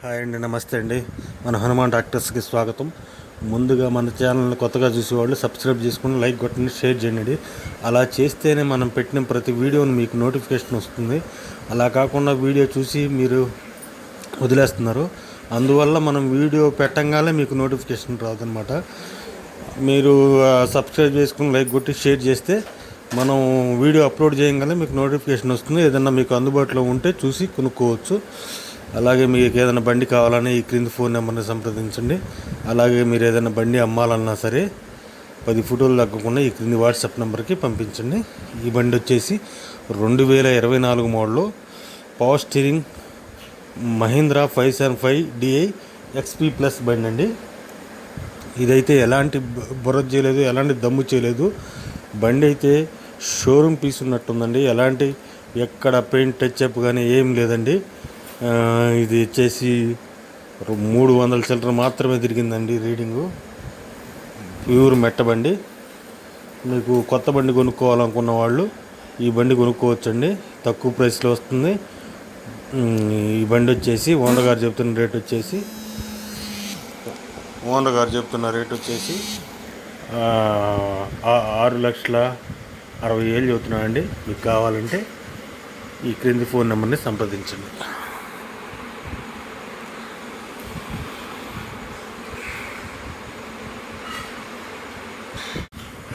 Hi అండి, నమస్తే అండి. మన హనుమాన్ డాక్టర్స్కి స్వాగతం. ముందుగా మన ఛానల్ని కొత్తగా చూసేవాళ్ళు సబ్స్క్రైబ్ చేసుకుని లైక్ కొట్టండి, షేర్ చేయండి. అలా చేస్తేనే మనం పెట్టిన ప్రతి వీడియోని మీకు నోటిఫికేషన్ వస్తుంది. అలా కాకుండా వీడియో చూసి మీరు వదిలేస్తున్నారు. అందువల్ల మనం వీడియో పెట్టంగానే మీకు నోటిఫికేషన్ రాదనమాట. మీరు సబ్స్క్రైబ్ చేసుకుని లైక్ కొట్టి షేర్ చేస్తే మనం వీడియో అప్లోడ్ చేయగానే మీకు నోటిఫికేషన్ వస్తుంది. ఏదన్నా మీకు అందుబాటులో ఉంటే చూసి కొనుక్కోవచ్చు. అలాగే మీకు ఏదైనా బండి కావాలని ఈ క్రింది ఫోన్ నెంబర్ని సంప్రదించండి. అలాగే మీరు ఏదైనా బండి అమ్మాలన్నా సరే 10 ఫోటోలు తగ్గకుండా ఈ క్రింది వాట్సాప్ నెంబర్కి పంపించండి. ఈ బండి వచ్చేసి 2024 మోడల్లో power steering Mahindra 575 DI XP plus బండి అండి. ఇదైతే ఎలాంటి బురద చేయలేదు, ఎలాంటి దమ్ము చేయలేదు. బండి అయితే షోరూమ్ పీస్ ఉన్నట్టుందండి. ఎలాంటి ఎక్కడ పెయింట్ టచ్అప్ కానీ ఏం లేదండి. ఇది వచ్చేసి 300 చిల్లర మాత్రమే తిరిగిందండి రీడింగు. ప్యూర్ మెట్ట బండి. మీకు కొత్త బండి కొనుక్కోవాలనుకున్న వాళ్ళు ఈ బండి కొనుక్కోవచ్చండి, తక్కువ ప్రైస్లో వస్తుంది. ఈ బండి వచ్చేసి ఓనర్ గారు చెప్తున్న రేట్ వచ్చేసి 6,60,000 చెబుతున్నానండి. మీకు కావాలంటే ఈ క్రింది ఫోన్ నెంబర్ని సంప్రదించండి.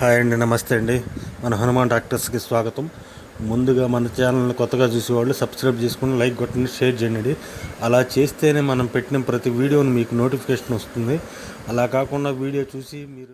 హాయ్ అండి, నమస్తే అండి. మన హనుమాన్ డాక్టర్స్కి స్వాగతం. ముందుగా మన ఛానల్ని కొత్తగా చూసేవాళ్ళు సబ్స్క్రైబ్ చేసుకుని లైక్ కొట్టండి, షేర్ చేయండి. అలా చేస్తేనే మనం పెట్టిన ప్రతి వీడియోని మీకు నోటిఫికేషన్ వస్తుంది. అలా కాకుండా వీడియో చూసి మీరు